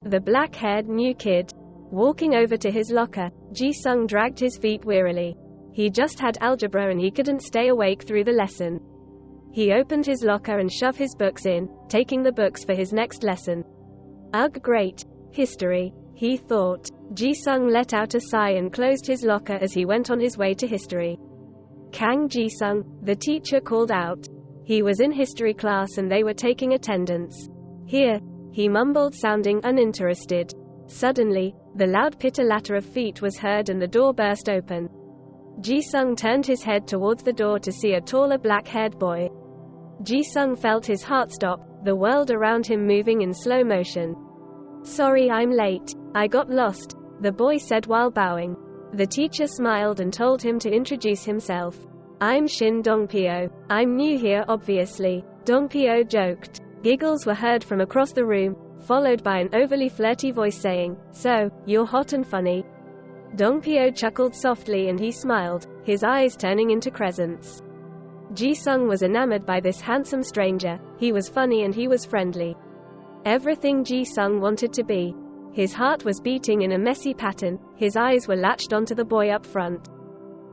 The black-haired new kid. Walking over to his locker, Ji-sung dragged his feet wearily. He just had algebra and he couldn't stay awake through the lesson. He opened his locker and shoved his books in, taking the books for his next lesson. Ugh, great. History, he thought. Ji-sung let out a sigh and closed his locker as he went on his way to history. Kang Ji-sung, the teacher called out. He was in history class and they were taking attendance. Here, he mumbled, sounding uninterested. Suddenly, the loud pitter-latter of feet was heard and the door burst open. Ji-sung turned his head towards the door to see a taller black-haired boy. Ji-sung felt his heart stop, the world around him moving in slow motion. Sorry I'm late. I got lost, the boy said while bowing. The teacher smiled and told him to introduce himself. I'm Shin Dongpyo. I'm new here obviously, Dongpyo joked. Giggles were heard from across the room, followed by an overly flirty voice saying, "So, you're hot and funny." Dongpyo chuckled softly and he smiled, his eyes turning into crescents. Ji-sung was enamored by this handsome stranger. He was funny and he was friendly. Everything Ji-sung wanted to be. His heart was beating in a messy pattern, his eyes were latched onto the boy up front.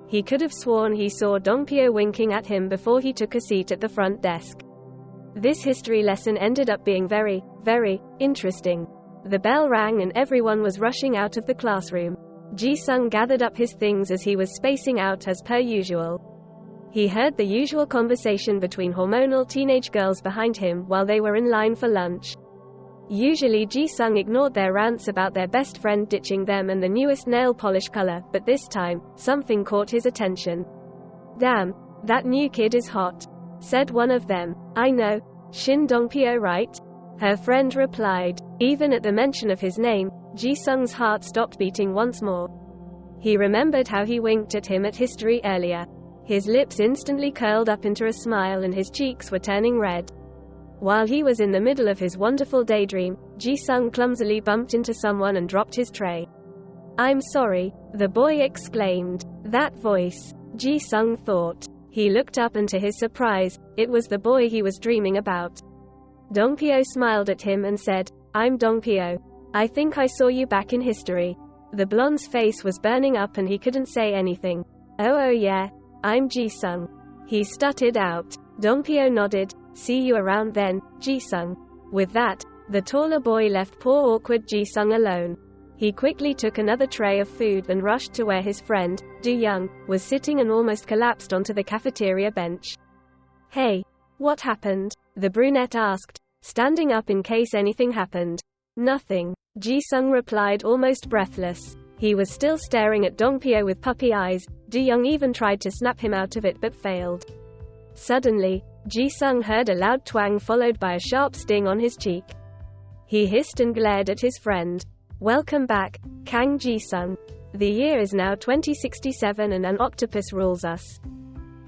He could have sworn he saw Dongpyo winking at him before he took a seat at the front desk. This history lesson ended up being very, very interesting. The bell rang and everyone was rushing out of the classroom. Ji-sung gathered up his things as he was spacing out as per usual. He heard the usual conversation between hormonal teenage girls behind him while they were in line for lunch. Usually Ji-sung ignored their rants about their best friend ditching them and the newest nail polish color, but this time, something caught his attention. "Damn, that new kid is hot," said one of them. "I know. Shin Dongpyo, right?" her friend replied. Even at the mention of his name, Ji-sung's heart stopped beating once more. He remembered how he winked at him at history earlier. His lips instantly curled up into a smile and his cheeks were turning red. While he was in the middle of his wonderful daydream, Ji-sung clumsily bumped into someone and dropped his tray. "I'm sorry," the boy exclaimed. That voice, Ji-sung thought. He looked up and to his surprise, it was the boy he was dreaming about. Dongpyo smiled at him and said, "I'm Dongpyo. I think I saw you back in history." The blonde's face was burning up and he couldn't say anything. Oh yeah, I'm Ji-sung," he stuttered out. Dongpyo nodded. "See you around then, Ji-sung." With that, the taller boy left poor awkward Ji-sung alone. He quickly took another tray of food and rushed to where his friend, Do-young, was sitting and almost collapsed onto the cafeteria bench. "Hey, what happened?" the brunette asked, standing up in case anything happened. "Nothing," Ji-sung replied almost breathless. He was still staring at Dongpyo with puppy eyes. Do-young even tried to snap him out of it but failed. Suddenly, Ji-sung heard a loud twang followed by a sharp sting on his cheek. He hissed and glared at his friend. "Welcome back, Kang Ji-sung. The year is now 2067 and an octopus rules us,"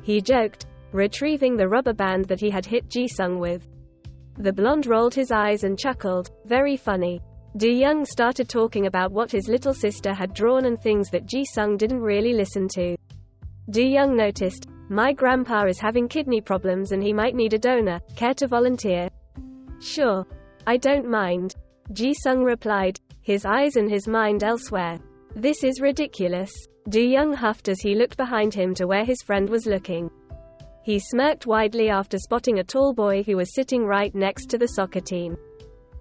he joked, retrieving the rubber band that he had hit Ji-sung with. The blonde rolled his eyes and chuckled, "Very funny." Do-young started talking about what his little sister had drawn and things that Ji-sung didn't really listen to. Do-young noticed, "My grandpa is having kidney problems and he might need a donor. Care to volunteer?" "Sure. I don't mind," Ji-sung replied, his eyes and his mind elsewhere. "This is ridiculous." Do-young huffed as he looked behind him to where his friend was looking. He smirked widely after spotting a tall boy who was sitting right next to the soccer team.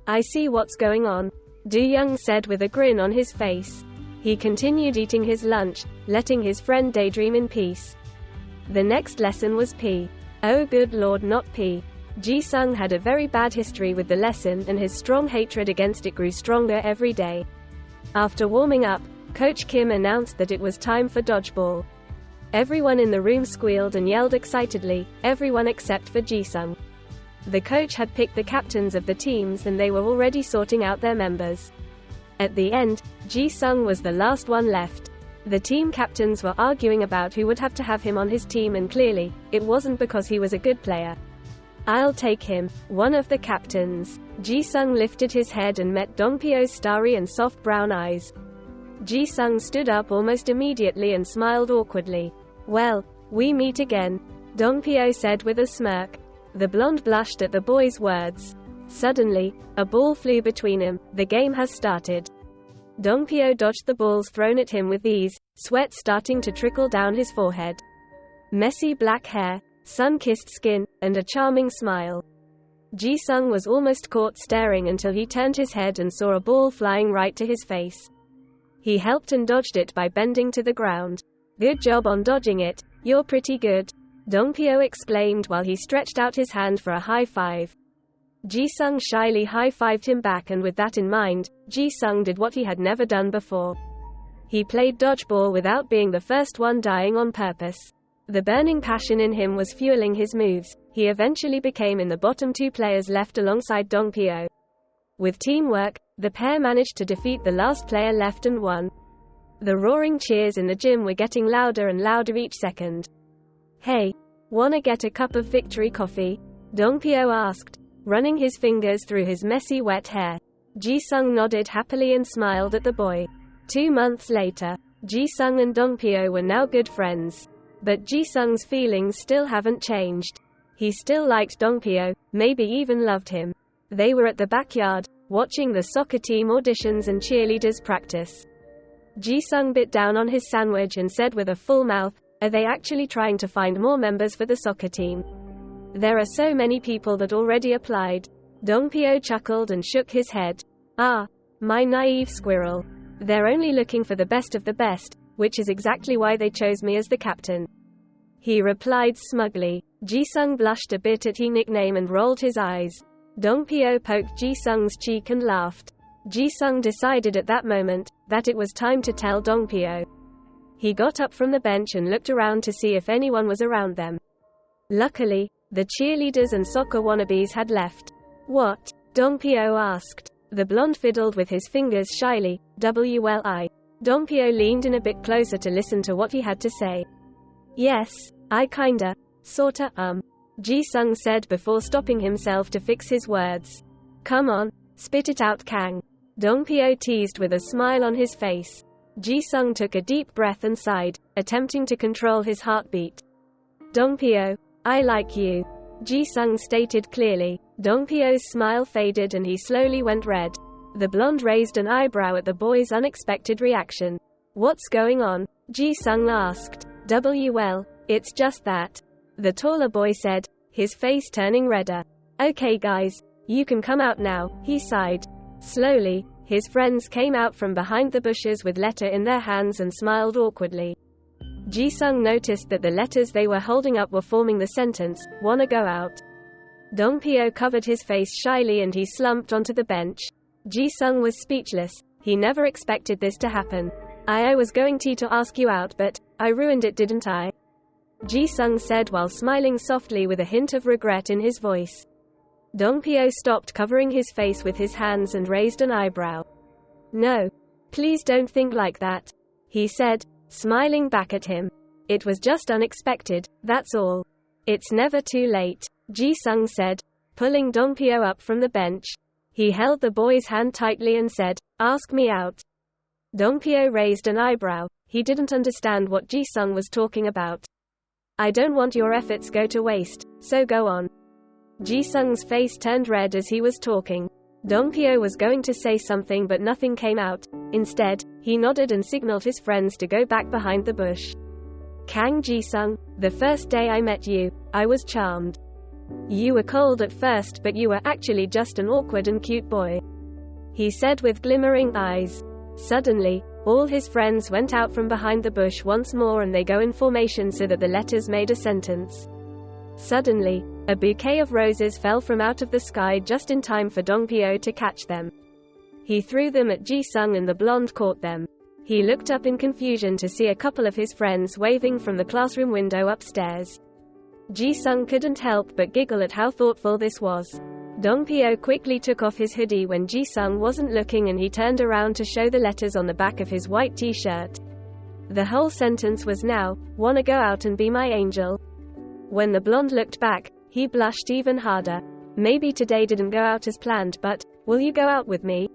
"I see what's going on," Do-young said with a grin on his face. He continued eating his lunch, letting his friend daydream in peace. The next lesson was P. Oh good lord, not P. Ji-sung had a very bad history with the lesson and his strong hatred against it grew stronger every day. After warming up, Coach Kim announced that it was time for dodgeball. Everyone in the room squealed and yelled excitedly, everyone except for Ji-sung. The coach had picked the captains of the teams and they were already sorting out their members. At the end, Ji-sung was the last one left. The team captains were arguing about who would have to have him on his team and clearly, it wasn't because he was a good player. "I'll take him," one of the captains. Ji-sung lifted his head and met Dongpyo's starry and soft brown eyes. Ji-sung stood up almost immediately and smiled awkwardly. "Well, we meet again," Dongpyo said with a smirk. The blonde blushed at the boy's words. Suddenly, a ball flew between him. The game has started. Dongpyo dodged the balls thrown at him with ease, sweat starting to trickle down his forehead. Messy black hair, sun-kissed skin, and a charming smile. Ji-sung was almost caught staring until he turned his head and saw a ball flying right to his face. He helped and dodged it by bending to the ground. Good job on dodging it, you're pretty good, Dongpyo exclaimed while he stretched out his hand for a high five. Ji-sung shyly high-fived him back, and with that in mind, Ji-sung did what he had never done before. He played dodgeball without being the first one dying on purpose. The burning passion in him was fueling his moves. He eventually became in the bottom two players left alongside Dongpyo. With teamwork, the pair managed to defeat the last player left and won. The roaring cheers in the gym were getting louder and louder each second. Hey, wanna get a cup of victory coffee? Dongpyo asked, running his fingers through his messy wet hair. Ji-sung nodded happily and smiled at the boy. 2 months later, Ji-sung and Dongpyo were now good friends. But Ji-sung's feelings still haven't changed. He still liked Dongpyo, maybe even loved him. They were at the backyard, watching the soccer team auditions and cheerleaders practice. Ji-sung bit down on his sandwich and said with a full mouth, "Are they actually trying to find more members for the soccer team? There are so many people that already applied." Dongpyo chuckled and shook his head. "Ah, my naive squirrel. They're only looking for the best of the best, which is exactly why they chose me as the captain," he replied smugly. Ji-sung blushed a bit at his nickname and rolled his eyes. Dongpyo poked Ji-sung's cheek and laughed. Ji-sung decided at that moment that it was time to tell Dongpyo. He got up from the bench and looked around to see if anyone was around them. Luckily, the cheerleaders and soccer wannabes had left. "What?" Dongpyo asked. The blonde fiddled with his fingers shyly. "Well, Dongpyo leaned in a bit closer to listen to what he had to say. "Yes, I kinda, sorta, Ji-sung said before stopping himself to fix his words. "Come on, spit it out, Kang," Dongpyo teased with a smile on his face. Ji-sung took a deep breath and sighed, attempting to control his heartbeat. "Dongpyo, I like you," Ji-sung stated clearly. Dongpyo's smile faded and he slowly went red. The blonde raised an eyebrow at the boy's unexpected reaction. "What's going on?" Ji-sung asked. "Well, it's just that," the taller boy said, his face turning redder. "Okay guys, you can come out now," he sighed. Slowly, his friends came out from behind the bushes with letter in their hands and smiled awkwardly. Ji-sung noticed that the letters they were holding up were forming the sentence, "Wanna go out?" Dongpyo covered his face shyly and he slumped onto the bench. Ji-sung was speechless. He never expected this to happen. I was going to ask you out, but I ruined it, didn't I?" Ji-sung said while smiling softly with a hint of regret in his voice. Dongpyo stopped covering his face with his hands and raised an eyebrow. "No. Please don't think like that," he said, smiling back at him. "It was just unexpected, that's all. It's never too late," Ji-sung said, pulling Dongpyo up from the bench. He held the boy's hand tightly and said, "Ask me out." Dongpyo raised an eyebrow. He didn't understand what Ji-sung was talking about. "I don't want your efforts go to waste, so go on." Ji-sung's face turned red as he was talking. Dongpyo was going to say something but nothing came out. Instead, he nodded and signaled his friends to go back behind the bush. "Kang Ji-sung, the first day I met you, I was charmed. You were cold at first, but you were actually just an awkward and cute boy," he said with glimmering eyes. Suddenly, all his friends went out from behind the bush once more and they go in formation so that the letters made a sentence. Suddenly, a bouquet of roses fell from out of the sky just in time for Dongpyo to catch them. He threw them at Ji-sung and the blonde caught them. He looked up in confusion to see a couple of his friends waving from the classroom window upstairs. Ji-sung couldn't help but giggle at how thoughtful this was. Dongpyo quickly took off his hoodie when Ji-sung wasn't looking and he turned around to show the letters on the back of his white t-shirt. The whole sentence was now, "Wanna go out and be my angel?" When the blonde looked back, he blushed even harder. "Maybe today didn't go out as planned, but will you go out with me?"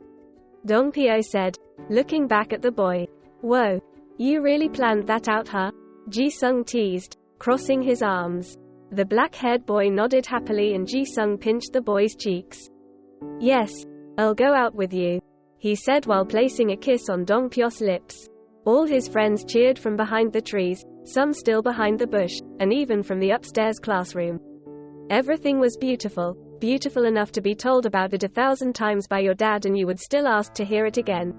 Dongpyo said, looking back at the boy. "Whoa, you really planned that out, huh?" Ji-sung teased, crossing his arms. The black-haired boy nodded happily and Ji-sung pinched the boy's cheeks. Yes, I'll go out with you, he said while placing a kiss on Dong Pyo's lips. All his friends cheered from behind the trees, some still behind the bush, and even from the upstairs classroom. Everything was beautiful, beautiful enough to be told about it 1,000 times by your dad and you would still ask to hear it again.